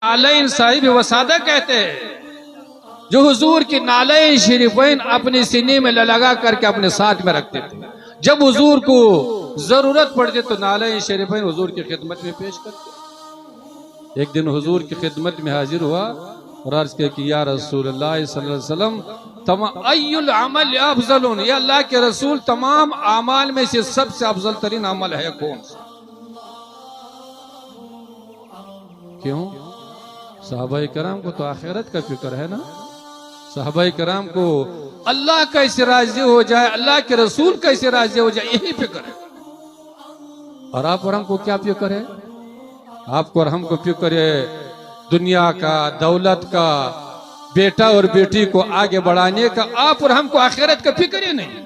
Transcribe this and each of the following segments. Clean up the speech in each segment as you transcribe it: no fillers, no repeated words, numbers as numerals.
नालैन साहिब वसादा कहते हैं, जो हुजूर की नालैन शरीफैन अपने सीने में लगा करके अपने साथ में रखते थे। जब हुजूर को जरूरत पड़ती तो नालैन शरीफैन हुजूर की खिदमत में पेश करते। एक दिन हुजूर की खिदमत में हाजिर हुआ और अर्ज किया कि या रसूलुल्लाह सल्लल्लाहु अलैहि वसल्लम अय्युल अमल अफजलुन, या अल्लाह के रसूल तमाम अमाल में से सबसे अफजल तरीन अमल है कौन सा? क्यों? सहाबाए कराम को तो आखिरत का फिक्र है ना। सहाबाए कराम को अल्लाह कैसे राजी हो जाए, अल्लाह के रसूल कैसे राजी हो जाए, यही फिक्र है। और आप और हमको क्या फिक्र है? आपको और हमको फिक्र है दुनिया का, दौलत का, बेटा और बेटी को आगे बढ़ाने का। आप और हमको आखिरत का फिक्र ही नहीं,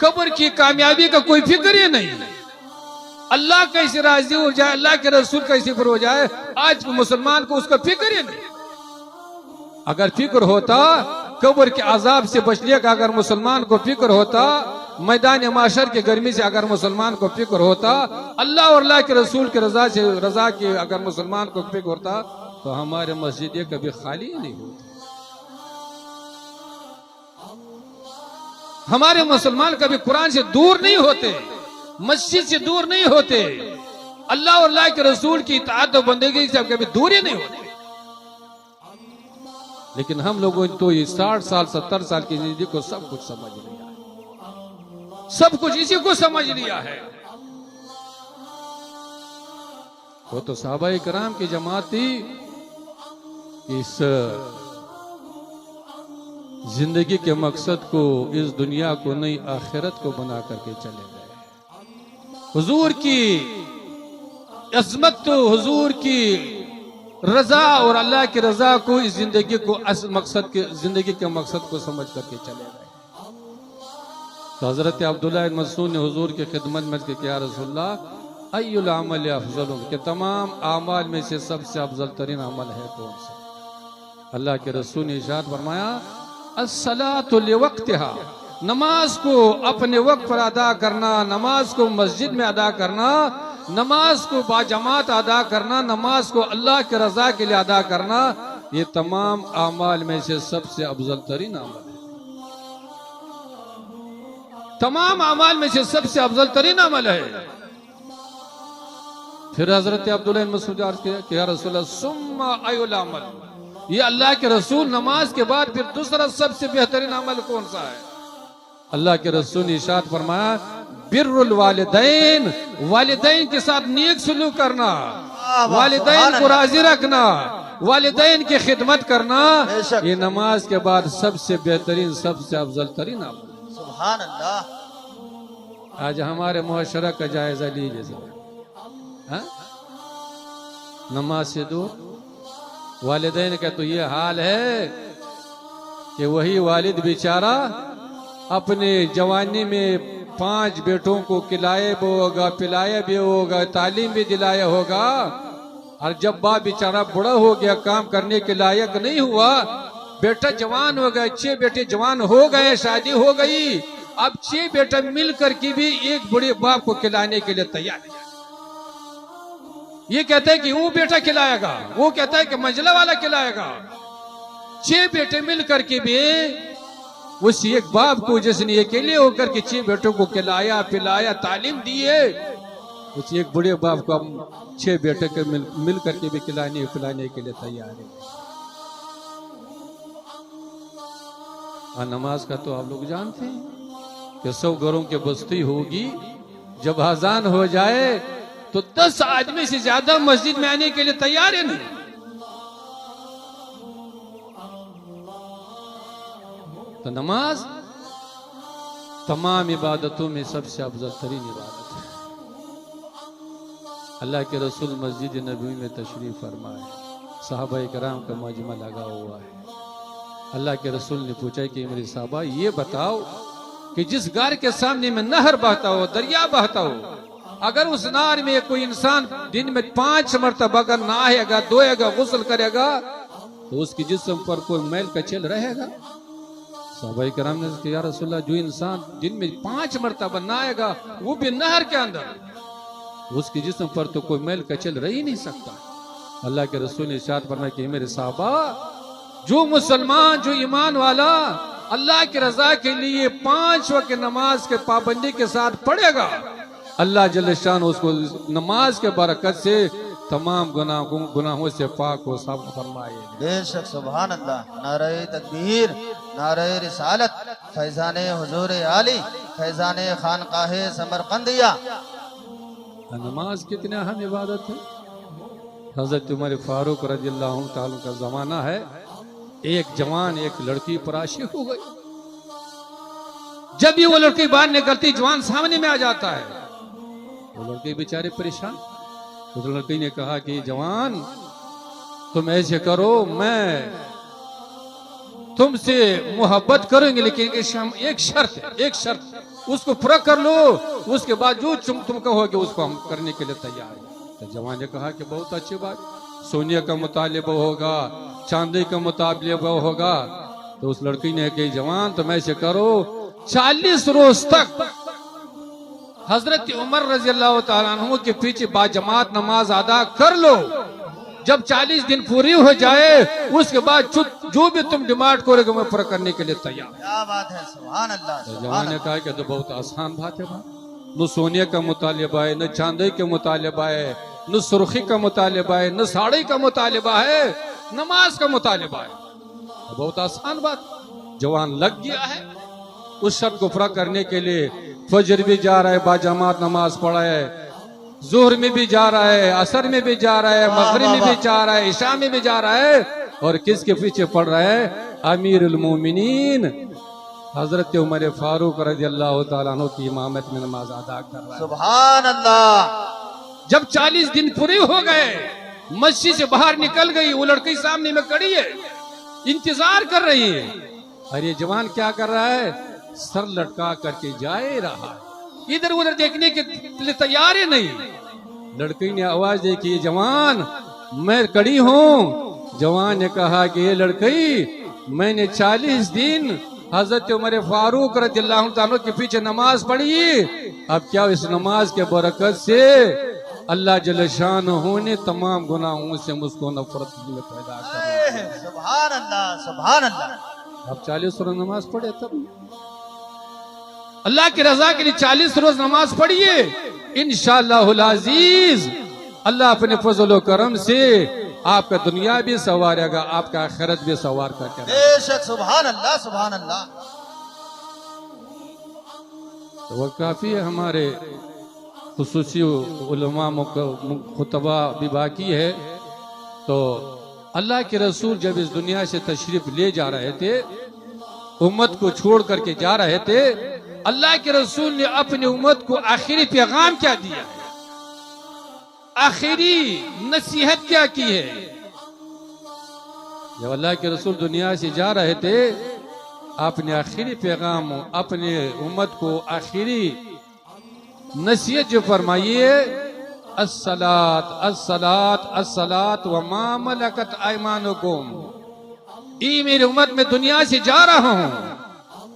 कब्र की कामयाबी का कोई फिक्र ही नहीं। अल्लाह कैसे राजी हो जाए, अल्लाह के रसूल कैसे फिक्र हो जाए, आज मुसलमान को उसका फिक्र ही नहीं। अगर फिक्र होता कब्र के अजाब से बचने का, अगर मुसलमान को फिक्र होता मैदान माशर के गर्मी से, अगर मुसलमान को फिक्र होता अल्लाह और अल्लाह के रसूल के रजा की, अगर मुसलमान को फिक्र होता तो हमारे मस्जिदें कभी खाली नहीं होती। हमारे मुसलमान कभी कुरान से दूर नहीं होते, मस्जिद से दूर नहीं होते, अल्लाह और अल्लाह के रसूल की इताअत और बंदगी से कभी दूर ही नहीं होते। लेकिन हम लोगों ने तो ये 60 साल 70 साल की जिंदगी को सब कुछ समझ लिया है, सब कुछ इसी को समझ लिया है। वो तो सहाबाए कराम की जमात थी, इस जिंदगी के मकसद को, इस दुनिया को नहीं आखिरत को बना करके चले गए। हुजूर की अज़मत तो हुजूर की रजा और अल्लाह की रजा को, इस जिंदगी को मकसद के, जिंदगी के मकसद को समझ करके चले गए। तो हजरत अब्दुल्लाह इब्न मसऊद ने हुजूर की खिदमत में किया, रसूलल्लाह अय्युल अमल अफजल, के तमाम अमाल में से सबसे अफजल तरीन अमल है कौन सा? अल्लाह के रसूल ने इरशाद फरमाया अस्सलातु लिवक्तिहा, नमाज को अपने वक्त पर अदा करना, नमाज को मस्जिद में अदा करना, नमाज को बाजमात अदा करना, नमाज को अल्लाह के रजा के लिए अदा करना, ये तमाम अमाल में से सबसे अफजल तरीन अमल है। तमाम अमाल में से सबसे अफजल तरीन अमल है। फिर हजरत अब्दुल्लाह इब्न मसऊद अर्ज़ किया कि या रसूलल्लाह सुम्मा अयुल अमल, ये अल्लाह के रसूल नमाज के बाद फिर दूसरा सबसे बेहतरीन अमल कौन सा है? अल्लाह के रसूल ने इरशाद फरमाया बिर्रुल वालिदैन, वालिदैन के साथ नेक सलूक करना, वालिदैन को राजी रखना, वालिदैन की खिदमत करना, ये नमाज के बाद सबसे बेहतरीन, सबसे अफजल तरीन अमल। सुभान अल्लाह। आज हमारे मुआशरा का जायजा लीजिए जरा, नमाज से दूर वालिदैन का तो ये हाल है कि वही वालिद बेचारा अपने जवानी में 5 बेटों को खिलाए भी होगा, पिलाया भी होगा, तालीम भी दिलाया होगा, और जब बाप बेचारा बड़ा हो गया, काम करने के लायक नहीं हुआ, बेटा जवान हो गए, 6 बेटे जवान हो गए, शादी हो गई, अब 6 बेटा मिल करके भी एक बड़े बाप को खिलाने के लिए तैयार है। ये कहता है कि वो बेटा खिलाएगा, वो कहता है कि मंझला वाला खिलाएगा। 6 बेटे मिल करके भी उस एक बाप को जिसने अकेले होकर के 6 बेटों को खिलाया, पिलाया, तालीम दी है, उस एक बड़े बाप को हम 6 बेटे के मिल करके भी खिलाने पिलाने के लिए तैयार है। नमाज का तो आप लोग जानते हैं कि 100 घरों की बस्ती होगी, जब अजान हो जाए तो 10 आदमी से ज्यादा मस्जिद में आने के लिए तैयार है नहीं। तो नमाज तमाम इबादतों में सबसे अफजल तरीन इबादत है। अल्लाह के रसूल मस्जिद नबवी में तशरीफ फरमाए, सहाबाए कराम का मजमा लगा हुआ है। अल्लाह के रसूल ने पूछा कि मेरे साहबा ये बताओ कि जिस घर के सामने में नहर बहता हो, दरिया बहता हो, अगर उस नहर में कोई इंसान दिन में 5 मरतबा अगर नहाएगा, धोएगा, गुस्ल करेगा, तो उसके जिस्म पर कोई मैल कचेल रहेगा? सहाबाए कराम ने कहा या रसूलल्लाह, जो इंसान दिन में 5 मरतबा नहाएगा, वो भी नहर के अंदर, उसके जिस्म पर तो कोई मैल कचेल रह ही नहीं सकता। अल्लाह के रसूल ने इरशाद फरमाया कि मेरे साहबा, जो मुसलमान, जो ईमान वाला अल्लाह की रजा के लिए 5 वक्त नमाज के पाबंदी के साथ पढ़ेगा, अल्लाह जल्ल शान उसको नमाज के बरकत से तमाम गुनाहों से पाक हो सब फरमाए। बेशक सुभान अल्लाह। नारे तकबीर, नारे रिसालत, फैजाने हुजूर आली, फैजाने खानकाहे समरकंदिया। नमाज कितनी अहम इबादत है। हजरत उमर फारूक रज़ियल्लाहु ताला का जमाना है। एक जवान एक लड़की पर आशिक हो गई। जब भी वो लड़की बाहर निकलती, जवान सामने में आ जाता है। वो लड़के बेचारे परेशान। उस लड़की ने कहा कि जवान, तुम ऐसे करो, मैं तुमसे मोहब्बत करूंगी, लेकिन एक शर्त है, एक शर्त उसको पूरा कर लो, उसके बाद जो तुम कहोगे उसको हम करने के लिए तैयार हैं। तो जवान ने कहा कि बहुत अच्छी बात, सोने का मुतालिबा होगा, चांदी का मुतालिबा होगा। तो उस लड़की ने कही, जवान तुम ऐसे करो, 40 रोज तक हजरत उमर रज़ियल्लाहु ताला अन्हु के पीछे बाजमात नमाज अदा कर लो। जब 40 दिन पूरी हो जाए, उसके बाद जो भी तुम डिमांड करोगे मैं पूरा करने के लिए तैयार। क्या बात है, सुभान अल्लाह। तो जवान ने कहा कि तो बहुत आसान बात है, न सोने का मुतालिबा है, न चांदी का मुतालिबा है, न सुर्खी का मुतालिबा है, न साड़ी का मुतालिबा है, नमाज का मुतालिबा है। तो बहुत आसान बात। जवान लग गया है उस शर्त को पूरा करने के लिए। फजर भी जा रहा है, बाजमात नमाज पढ़ा है, जोहर में भी जा रहा है, असर में भी जा रहा है, मगरिब में भी जा रहा है, इशा में भी जा रहा है। और किसके पीछे पढ़ रहा है? अमीरुल मोमिनीन हजरत उमर फारूक रज़ियल्लाहु ताला अन्हु की इमामत में नमाज अदा कर रहा है। सुभान अल्लाह। जब 40 दिन पूरे हो गए, मस्जिद से बाहर निकल गई, वो लड़की सामने में खड़ी है, इंतजार कर रही है। अरे जवान क्या कर रहा है? सर लटका करके जाए रहा है, इधर उधर देखने के लिए तैयार ही नहीं। लड़की ने आवाज दी कि जवान मैं खड़ी हूँ। जवान ने कहा कि ये लड़की, मैंने 40 दिन हजरत उमर फारूक रज़ियल्लाहु ताला के पीछे नमाज पढ़ी। अब क्या इस नमाज के बरकत से अल्लाह जल्ल शानहू ने तमाम गुनाहों से मुझको नफरत में पैदा कर। सुभान अल्लाह, सुभान अल्लाह। अब 40 रोज नमाज पढ़े, तब अल्लाह की रजा के लिए 40 रोज नमाज पढ़िए। इंशाअल्लाहुल अजीज अल्लाह अपने फजल करम से आपका दुनिया भी संवारेगा, आपका आखिरत भी संवार करके। बेशक सुभान अल्लाह, सुभान अल्लाह। तो वह काफी है, हमारे खुसूसी उलमा खुतबा भी बाकी है। तो अल्लाह के रसूल जब इस दुनिया से तशरीफ ले जा रहे थे, उम्मत को छोड़ करके जा रहे थे, अल्लाह के रसूल ने अपनी उम्मत को आखिरी पैगाम क्या दिया है, आखिरी नसीहत क्या की है। जब अल्लाह के रसूल दुनिया से जा रहे थे, अपने आखिरी पैगाम अपने उम्मत को आखिरी नसीहत जो फरमाइए, अस्सलात अस्सलात अस्सलात व मा मलकत ऐमानुकुम। ई मेरी उम्मत में दुनिया से जा रहा हूं,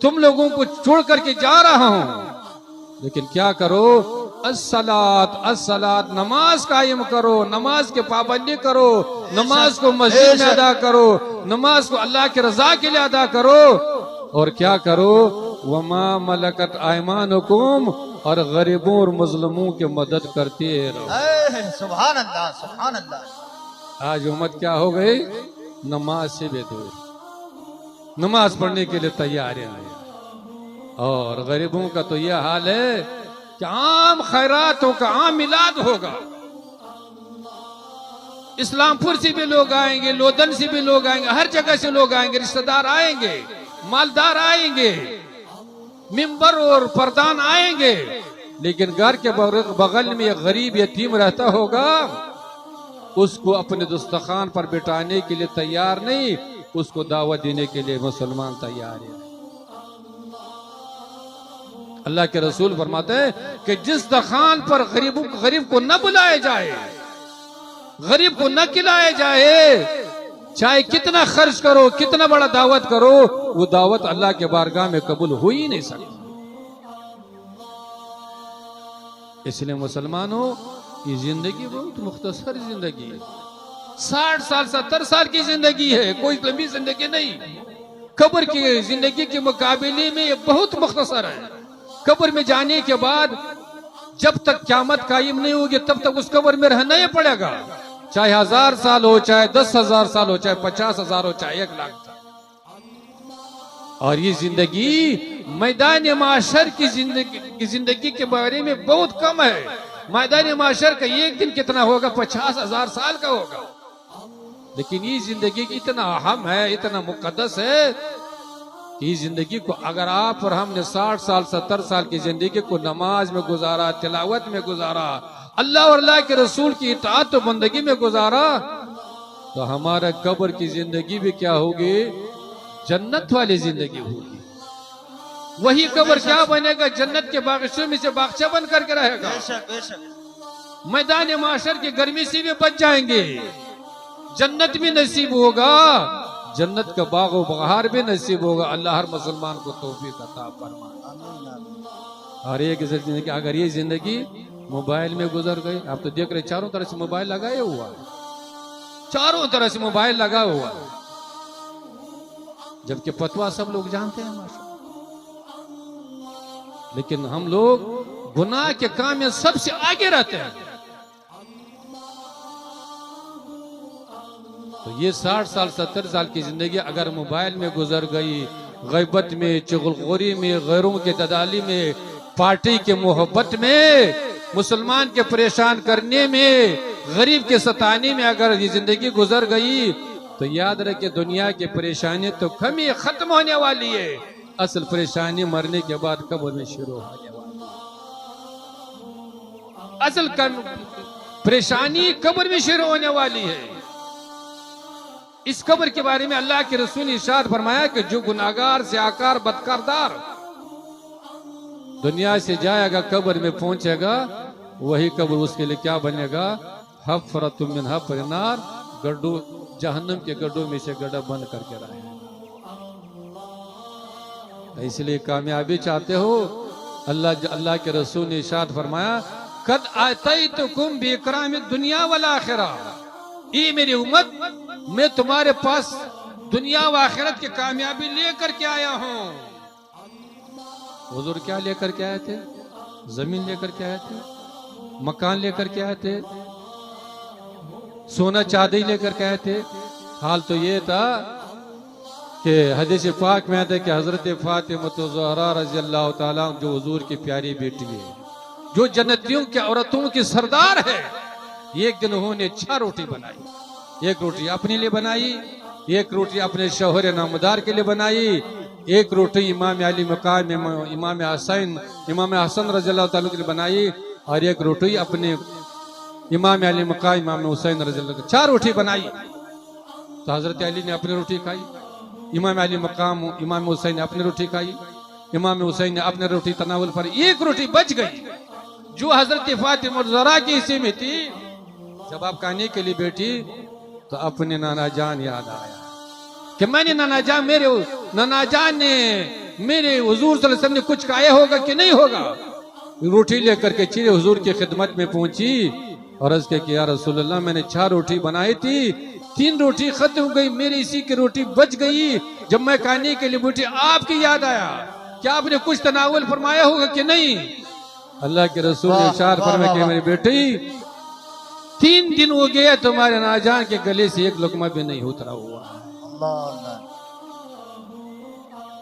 तुम लोगों को छोड़ करके जा रहा हूं, लेकिन क्या करो? अस्सलात अस्सलात, नमाज कायम करो, नमाज के पाबंदी करो, नमाज को मस्जिद में अदा करो, नमाज को अल्लाह की रजा के लिए अदा करो। और क्या करो? वमा मलकत ऐमानुकुम, और गरीबों और मजलूमों की मदद करते रहो। सुभान अल्लाह, सुभान अल्लाह। आज उम्मत क्या हो गई? नमाज से बेदूर, नमाज पढ़ने के लिए तैयार है। और गरीबों का तो यह हाल है कि आम खैरातों का आम मिलाद होगा, इस्लामपुर से भी लोग आएंगे, लोधन से भी लोग आएंगे, हर जगह से लोग आएंगे, रिश्तेदार आएंगे, मालदार आएंगे, मिंबर और प्रधान आएंगे, लेकिन घर के बगल में एक गरीब यतीम रहता होगा, उसको अपने दस्तरखान पर बिठाने के लिए तैयार नहीं, उसको दावत देने के लिए मुसलमान तैयार है। अल्लाह के रसूल फरमाते हैं कि जिस दस्तरखान पर गरीब को न बुलाया जाए, गरीब को न खिलाया जाए, चाहे कितना खर्च करो, कितना बड़ा दावत करो, वो दावत अल्लाह के बारगाह में कबूल हो ही नहीं सकती। इसलिए मुसलमानों, ये जिंदगी बहुत मुख्तसर जिंदगी है। 60 साल 70 साल की जिंदगी है, कोई लंबी जिंदगी नहीं। कब्र की जिंदगी के मुकाबले में ये बहुत मुख्तसर है। कब्र में जाने के बाद जब तक क़यामत कायम नहीं होगी तब तक उस कब्र में रहना ही पड़ेगा, चाहे 1000 साल हो, चाहे 10,000 साल हो, चाहे 50,000 हो, चाहे 1 लाख। और ये जिंदगी मैदान माशर की जिंदगी के बारे में बहुत कम है। मैदान माशर का एक दिन कितना होगा? 50,000 साल का होगा। लेकिन ये जिंदगी इतना अहम है, इतना मुकद्दस है कि जिंदगी को अगर आप और हमने 60 साल 70 साल की जिंदगी को नमाज में गुजारा, तिलावत में गुजारा, अल्लाह और अल्लाह के रसूल की इताअत और बंदगी में गुजारा, तो हमारा कब्र की जिंदगी भी क्या होगी? जन्नत वाली जिंदगी होगी। वही कब्र क्या बनेगा? जन्नत के बागीचों में से बागचा बन करके रहेगा। बेशक बेशक। मैदान माशर की गर्मी से भी बच जाएंगे, जन्नत भी नसीब होगा, जन्नत का बाग व बहार भी नसीब होगा। अल्लाह हर मुसलमान को तौफीक अता फरमाए। और एक जिंदगी, अगर ये जिंदगी मोबाइल में गुजर गई, आप तो देख रहे चारों तरफ से मोबाइल लगाया हुआ है, चारों तरफ से मोबाइल लगा हुआ है, जबकि फतवा सब लोग जानते हैं माशा। लेकिन हम लोग गुनाह के काम में सबसे आगे रहते हैं। तो ये 60 साल 70 साल की जिंदगी अगर मोबाइल में गुजर गई, गैबत में, चुगलखोरी में, गैरों के दलाली में, पार्टी के मोहब्बत में, मुसलमान के परेशान करने में, गरीब के सताने में अगर ये जिंदगी गुजर गई, तो याद रखे दुनिया की परेशानी तो कमी खत्म होने वाली है। असल परेशानी मरने के बाद कब्र में शुरू होने वाली है। असल परेशानी कब्र में शुरू होने वाली है। इस कब्र के बारे में अल्लाह के रसूल ने इरशाद फरमाया कि जो गुनाहगार से आकार बदकारदार दुनिया से जाएगा, कब्र में पहुंचेगा, वही कब्र उसके लिए क्या बनेगा? हफ़रतुम मिन हफ़्र नार, गड्ढू, जहन्नम के गड्ढों में से गड्ढा बंद करके रहे। इसलिए कामयाबी चाहते हो, अल्लाह के रसूल ने इरशाद फरमाया, कद आतैतुकुम बिइकरामिद दुनिया वल आखिरा, ये मेरी उम्मत, मैं तुम्हारे पास दुनिया व आखिरत की कामयाबी लेकर के आया हूं। हुजूर क्या लेकर के आए थे? जमीन लेकर के आए थे, मकान लेकर के आए थे, सोना चांदी लेकर के आए थे। हाल तो ये था कि हदीस पाक में आता है कि हजरत फातिमा ज़हरा रज़ी अल्लाह ताला जो हुजूर की प्यारी बेटी है, जो जन्नतियों की औरतों की सरदार है, एक दिन उन्होंने 6 रोटी बनाई। एक रोटी अपने लिए बनाई, एक रोटी अपने शौहर नामदार के लिए बनाई, एक रोटी इमाम अली मकाम इमाम हसन रज़ी अल्लाह ताला के लिए बनाई, और एक रोटी अपने इमाम अली मकाम इमाम हुसैन रज़ी अल्लाह। 4 रोटी बनाई। तो हजरत अली ने अपनी रोटी खाई, इमाम अली मकाम इमाम हुसैन ने अपनी रोटी खाई, इमाम हुसैन ने अपनी रोटी तनावुल पर, एक रोटी बच गई जो हजरत फातिमा ज़हरा के हिस्से में थी। जब आप खाने के लिए बैठी तो अपने नाना जान याद आया कि मैंने नाना जान ने मेरे हुजूर सल्लल्लाहु अलैहि वसल्लम ने कुछ खाया होगा कि नहीं होगा। रोटी लेकर के चीरे हुजूर की खिदमत में पहुंची और अर्ज़ किया कि या रसूलल्लाह, मैंने 6 रोटी बनाई थी, 3 रोटी खत्म हो गई, मेरी इसी की रोटी बच गई। जब मैं खाने के लिए बैठी आपकी याद आया, क्या आपने कुछ तनावुल फरमाया होगा कि नहीं? अल्लाह के रसूल ने इरशाद फरमाया कि मेरी बेटी, 3 दिन हो गया तुम्हारे नाजान के गले से एक लुकमा भी नहीं उतरा हुआ।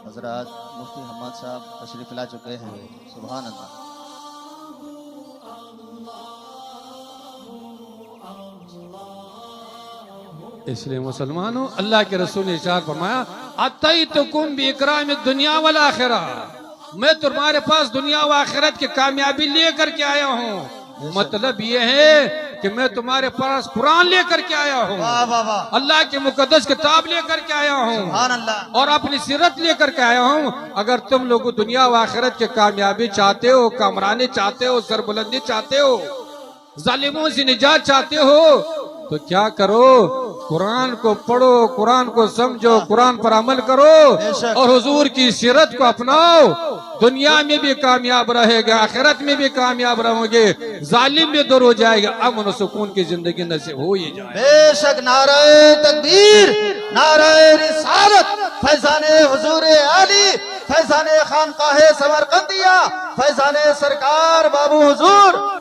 हजरत मुफ्ती हम्मद साहब तशरीफ ला चुके हैं। सुभान अल्लाह। इसलिए मुसलमानों, अल्लाह के रसूल ने इरशाद फरमाया, अतैतुकुम बिइकरामिद दुनिया वल आखिरा, मैं तुम्हारे पास दुनिया व आखिरत की कामयाबी लेकर के आया हूँ। मतलब ये है कि मैं तुम्हारे पास कुरान लेकर के आया हूँ, अल्लाह की मुकद्दस किताब लेकर के आया हूँ, और अपनी सीरत लेकर के आया हूँ। अगर तुम लोग दुनिया व आखिरत की कामयाबी चाहते हो, कामरानी चाहते हो, सरबुलंदी चाहते हो, जालिमों से निजात चाहते हो, तो क्या करो? कुरान को पढ़ो, कुरान को समझो, कुरान पर अमल करो बेशक। और हुजूर की सीरत को अपनाओ। दुनिया में भी कामयाब रहेगा, आखिरत में भी कामयाब रहोगे, जालिम भी दूर हो जाएगा, अमन और सुकून की जिंदगी नसीब हो ही जाए। बेशक नारे तकबीर, नारे रिसालत, फैजाने हुजूर आली, फैजाने खानकाहे समरकंदिया, फैजाने सरकार बाबू हुजूर।